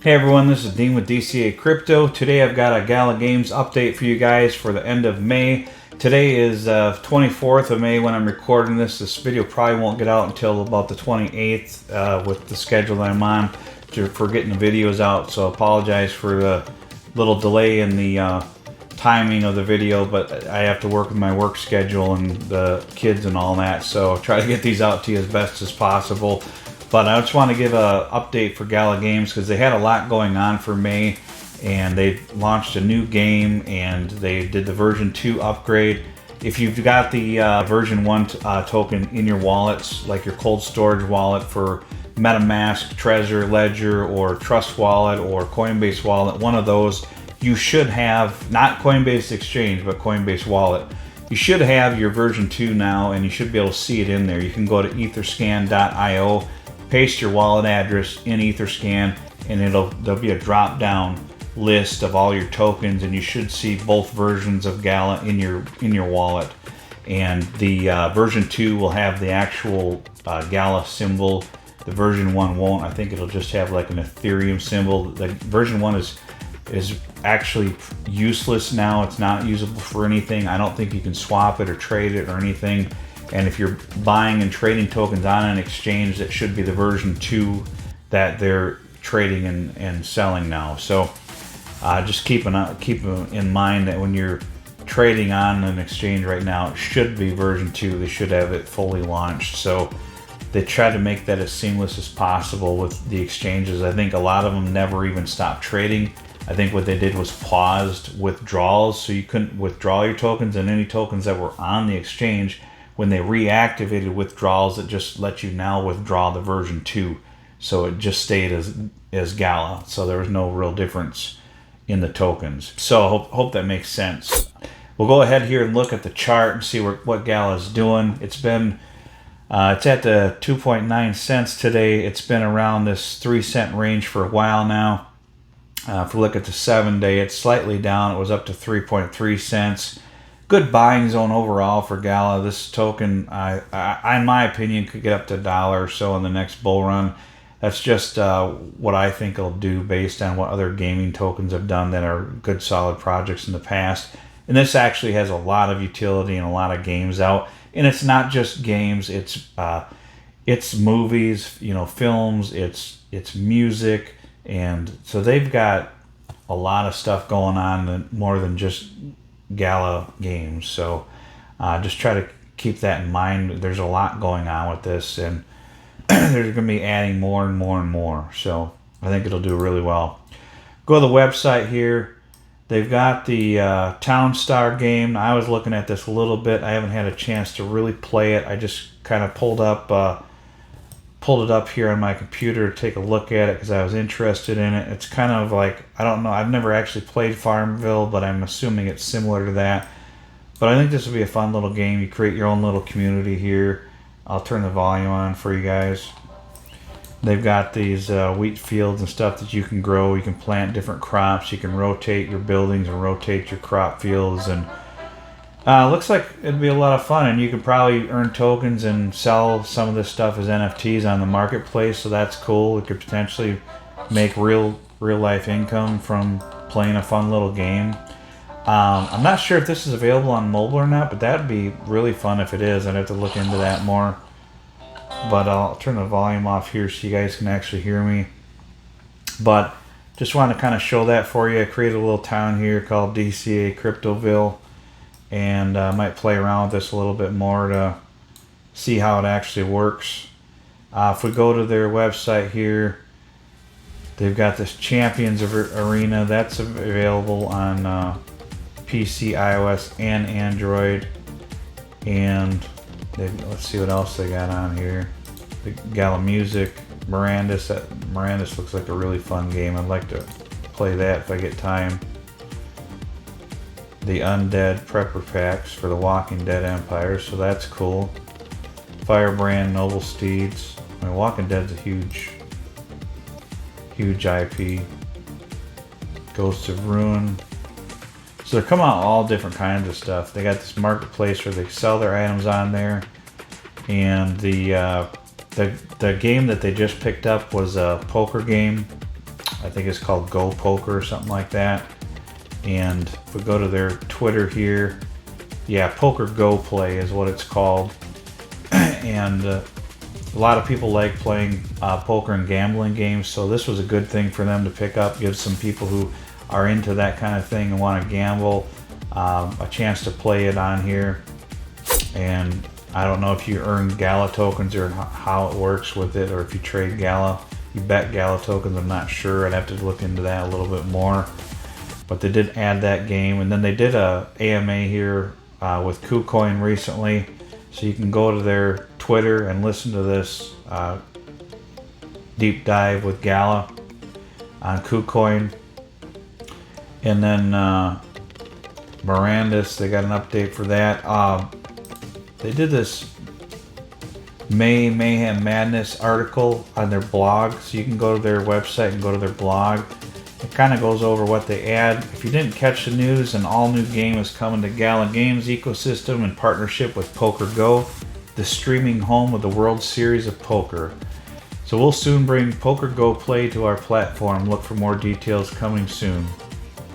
Hey everyone, this is Dean with DCA Crypto. Today I've got a GALA Games update for you guys for the end of May. Today is 24th of May when I'm recording this. This video probably won't get out until about the 28th with the schedule that I'm on for getting the videos out. So I apologize for the little delay in the timing of the video, but I have to work with my work schedule and the kids and all that. So I'll try to get these out to you as best as possible. But I just want to give an update for GALA Games because they had a lot going on for May, and they launched a new game and they did the version 2 upgrade. If you've got the version 1 token in your wallets, like your cold storage wallet for MetaMask, Trezor, Ledger, or Trust Wallet, or Coinbase Wallet, one of those, you should have, not Coinbase Exchange, but Coinbase Wallet. You should have your version 2 now, and you should be able to see it in there. You can go to etherscan.io, paste your wallet address in Etherscan, and there'll be a drop down list of all your tokens, and you should see both versions of GALA in your wallet. And the version 2 will have the actual GALA symbol. The version 1 won't. I think it'll just have like an Ethereum symbol. The version 1 is actually useless now. It's not usable for anything. I don't think you can swap it or trade it or anything. And if you're buying and trading tokens on an exchange, that should be the version 2 that they're trading and selling now. So just keep in mind that when you're trading on an exchange right now, it should be version 2. They should have it fully launched. So they try to make that as seamless as possible with the exchanges. I think a lot of them never even stopped trading. I think what they did was paused withdrawals, so you couldn't withdraw your tokens, and any tokens that were on the exchange, when they reactivated withdrawals, it just let you now withdraw the version 2. So it just stayed as GALA. So there was no real difference in the tokens. So hope that makes sense. We'll go ahead here and look at the chart and see what GALA is doing. It's been it's at the 2.9 cents today. It's been around this 3-cent range for a while now. If we look at the 7-day, it's slightly down. It was up to 3.3 cents. Good buying zone overall for GALA. This token, in my opinion, could get up to $1 or so in the next bull run. That's just what I think it'll do based on what other gaming tokens have done that are good, solid projects in the past. And this actually has a lot of utility and a lot of games out. And it's not just games. It's movies, films. It's music, and so they've got a lot of stuff going on, more than just GALA Games. So just try to keep that in mind. There's a lot going on with this, and they're going to be adding more and more and more. So I think it'll do really well. Go to the website here. They've got the Town Star game. I was looking at this a little bit. I haven't had a chance to really play it. I just kind of pulled it up here on my computer to take a look at it because I was interested in it. It's kind of like, I don't know, I've never actually played Farmville, but I'm assuming it's similar to that. But I think this will be a fun little game. You create your own little community here. I'll turn the volume on for you guys. They've got these wheat fields and stuff that you can grow. You can plant different crops. You can rotate your buildings and rotate your crop fields. And looks like it'd be a lot of fun. And you could probably earn tokens and sell some of this stuff as NFTs on the marketplace. So that's cool. It could potentially make real life income from playing a fun little game. I'm not sure if this is available on mobile or not, but that'd be really fun if it is. I'd have to look into that more. But I'll turn the volume off here so you guys can actually hear me. But just want to kind of show that for you. I created a little town here called DCA Cryptoville, and I might play around with this a little bit more to see how it actually works. If we go to their website here, they've got this Champions Arena that's available on PC, iOS, and Android. And let's see what else they got on here. The GALA Music, Mirandus looks like a really fun game. I'd like to play that if I get time. The Undead Prepper Packs for the Walking Dead Empire, so that's cool. Firebrand, Noble Steeds. Walking Dead's a huge IP. Ghosts of Ruin. So they're coming out all different kinds of stuff. They got this marketplace where they sell their items on there, and the game that they just picked up was a poker game I think it's called Go Poker or something like that. And if we go to their Twitter here, yeah, Poker Go Play is what it's called. And a lot of people like playing poker and gambling games, so this was a good thing for them to pick up. Give some people who are into that kind of thing and want to gamble a chance to play it on here. And I don't know if you earn GALA tokens or how it works with it, or if you trade GALA, you bet GALA tokens. I'm not sure. I'd have to look into that a little bit more. But they did add that game, and then they did a AMA here with KuCoin recently, so you can go to their Twitter and listen to this deep dive with GALA on KuCoin. And then Mirandus, they got an update for that. They did this Mayhem Madness article on their blog, so you can go to their website and go to their blog. It kind of goes over what they add. If you didn't catch the news, an all-new game is coming to GALA Games ecosystem in partnership with Poker Go, the streaming home of the World Series of Poker. So we'll soon bring Poker Go Play to our platform. Look for more details coming soon.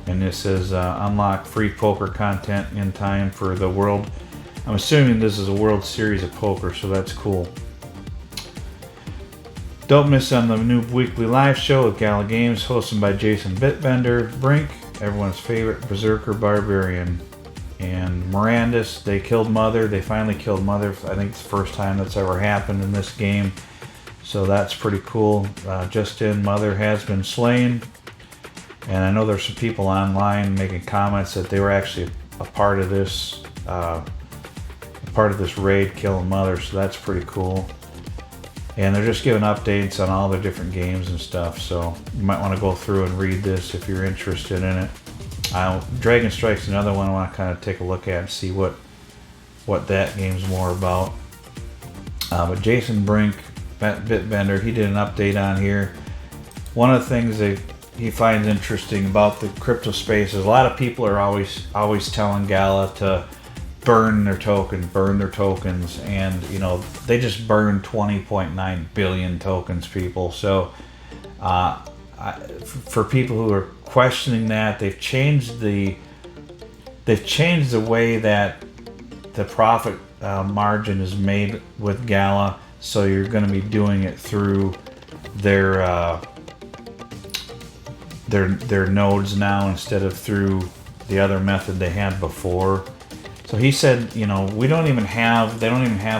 And this says unlock free poker content in time for the World. I'm assuming this is a World Series of Poker, so that's cool. Don't miss on the new weekly live show with GALA Games, hosted by Jason Bitbender, Brink, everyone's favorite Berserker Barbarian, and Mirandus. They killed Mother. They finally killed Mother. I think it's the first time that's ever happened in this game, so that's pretty cool. Just in, Mother has been slain, and I know there's some people online making comments that they were actually a part of this, raid killing Mother, so that's pretty cool. And they're just giving updates on all the different games and stuff, so you might want to go through and read this if you're interested in it. Dragon Strike's another one I want to kind of take a look at and see what that game's more about. But Jason Brink, Bitbender, he did an update on here. One of the things that he finds interesting about the crypto space is a lot of people are always telling GALA to burn their tokens, and you know, they just burned 20.9 billion tokens, people. So for people who are questioning that, they've changed the way that the profit margin is made with GALA, so you're going to be doing it through their nodes now instead of through the other method they had before. So he said, you know, they don't even have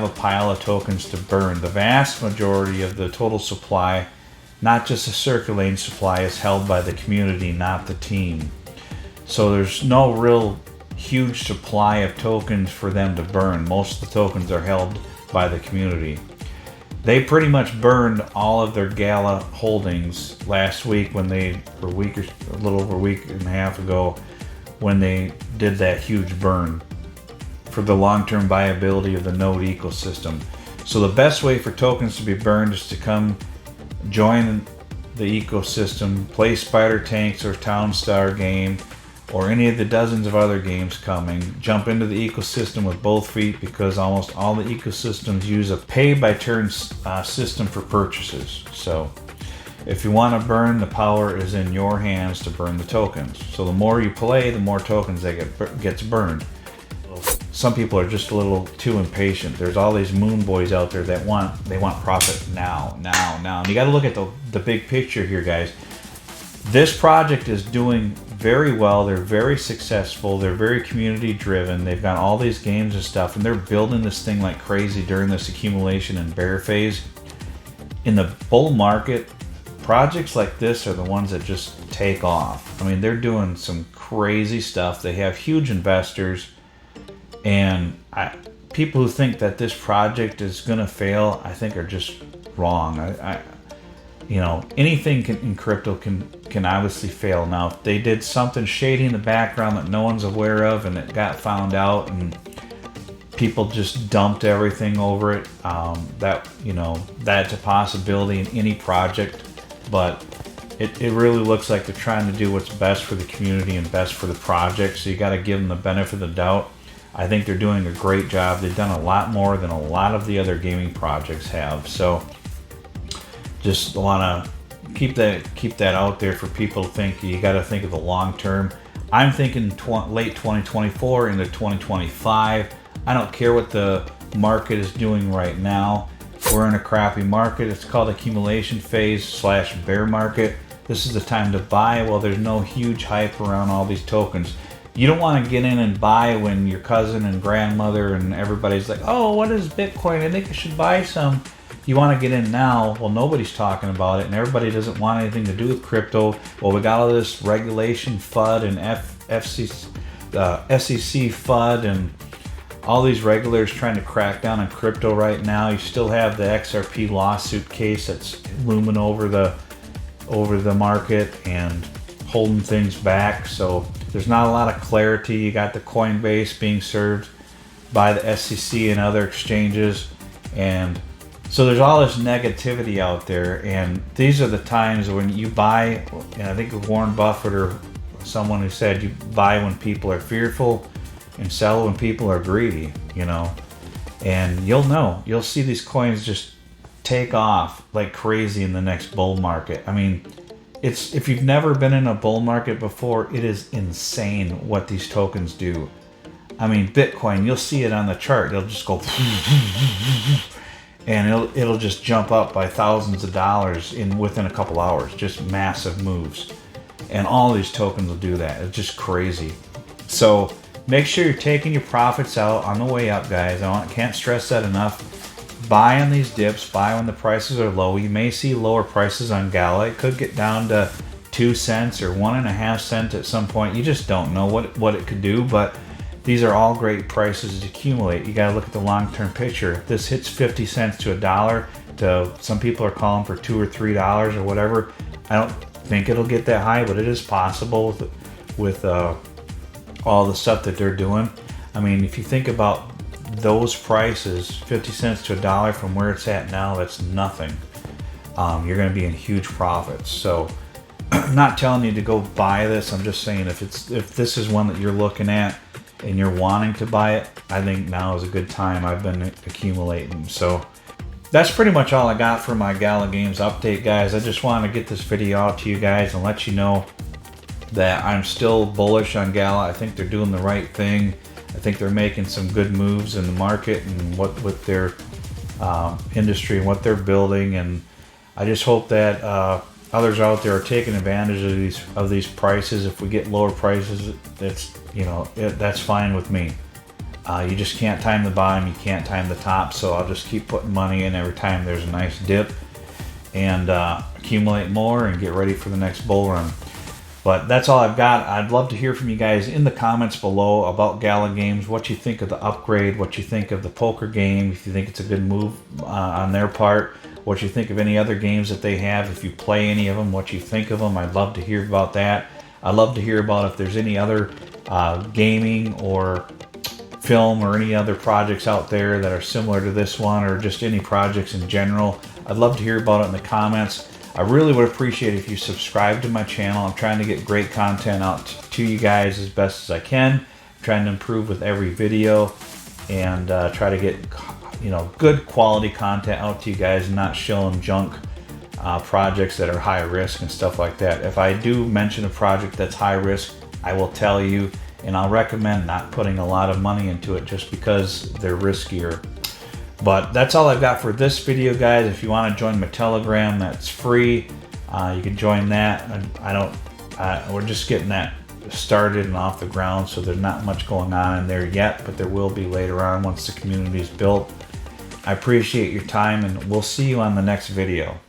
a pile of tokens to burn. The vast majority of the total supply, not just the circulating supply, is held by the community, not the team. So there's no real huge supply of tokens for them to burn. Most of the tokens are held by the community. They pretty much burned all of their GALA holdings last week a little over a week and a half ago, when they did that huge burn for the long-term viability of the node ecosystem. So the best way for tokens to be burned is to come join the ecosystem, play Spider Tanks or Town Star game, or any of the dozens of other games coming. Jump into the ecosystem with both feet, because almost all the ecosystems use a pay-by-turn system for purchases. So if you want to burn, the power is in your hands to burn the tokens. So the more you play, the more tokens that gets burned. Some people are just a little too impatient. There's all these moon boys out there that want profit now. And you got to look at the big picture here, guys. This project is doing very well. They're very successful. They're very community driven. They've got all these games and stuff, and they're building this thing like crazy during this accumulation and bear phase. In the bull market, projects like this are the ones that just take off. I mean, they're doing some crazy stuff. They have huge investors. And people who think that this project is going to fail, I think are just wrong. You know, anything in crypto can obviously fail. Now, if they did something shady in the background that no one's aware of, and it got found out, and people just dumped everything over it, that's a possibility in any project. But it really looks like they're trying to do what's best for the community and best for the project. So you got to give them the benefit of the doubt. I think they're doing a great job. They've done a lot more than a lot of the other gaming projects have. So just want to keep that out there for people to think. You got to think of the long term. I'm thinking late 2024 into 2025. I don't care what the market is doing right now. We're in a crappy market. It's called accumulation phase / bear market. This is the time to buy. Well, there's no huge hype around all these tokens. You don't want to get in and buy when your cousin and grandmother and everybody's like, oh, what is Bitcoin? I think I should buy some. You want to get in now. Well, nobody's talking about it, and everybody doesn't want anything to do with crypto. Well, we got all this regulation FUD and SEC FUD and all these regulators trying to crack down on crypto right now. You still have the XRP lawsuit case that's looming over the market and holding things back. So there's not a lot of clarity. You got the Coinbase being served by the SEC and other exchanges, and so there's all this negativity out there. And these are the times when you buy, and I think of Warren Buffett or someone who said you buy when people are fearful and sell when people are greedy, you know. And you'll see these coins just take off like crazy in the next bull market. I mean, it's, if you've never been in a bull market before, it is insane what these tokens do. I mean, Bitcoin, you'll see it on the chart. It'll just go and it'll just jump up by thousands of dollars within a couple hours. Just massive moves. And all these tokens will do that. It's just crazy. So make sure you're taking your profits out on the way up, guys. Can't stress that enough. Buy on these dips. Buy when the prices are low. You may see lower prices on GALA. It could get down to 2 cents or 1.5 cents at some point. You just don't know what it could do, but these are all great prices to accumulate. You got to look at the long-term picture. If this hits 50 cents to $1, to some people are calling for $2 or $3 or whatever. I don't think it'll get that high, but it is possible with all the stuff that they're doing. I mean, if you think about those prices, 50 cents to $1 from where it's at now, that's nothing. You're going to be in huge profits. So I'm not telling you to go buy this. I'm just saying if this is one that you're looking at and you're wanting to buy it, I think now is a good time. I've been accumulating. So that's pretty much all I got for my GALA Games update, guys. I just wanted to get this video out to you guys and let you know that I'm still bullish on GALA. I think they're doing the right thing. I think they're making some good moves in the market and with their industry and what they're building. And I just hope that others out there are taking advantage of these prices. If we get lower prices, that's fine with me. You just can't time the bottom, you can't time the top. So I'll just keep putting money in every time there's a nice dip and accumulate more and get ready for the next bull run. But that's all I've got. I'd love to hear from you guys in the comments below about GALA Games, what you think of the upgrade, what you think of the poker game, if you think it's a good move on their part, what you think of any other games that they have, if you play any of them, what you think of them. I'd love to hear about that. I'd love to hear about if there's any other gaming or film or any other projects out there that are similar to this one, or just any projects in general. I'd love to hear about it in the comments. I really would appreciate it if you subscribe to my channel. I'm trying to get great content out to you guys as best as I can. I'm trying to improve with every video and try to get good quality content out to you guys and not showing junk projects that are high risk and stuff like that. If I do mention a project that's high risk, I will tell you, and I'll recommend not putting a lot of money into it just because they're riskier. But that's all I've got for this video, guys. If you want to join my Telegram, that's free. You can join that. We're just getting that started and off the ground, so there's not much going on in there yet, but there will be later on once the community is built. I appreciate your time, and we'll see you on the next video.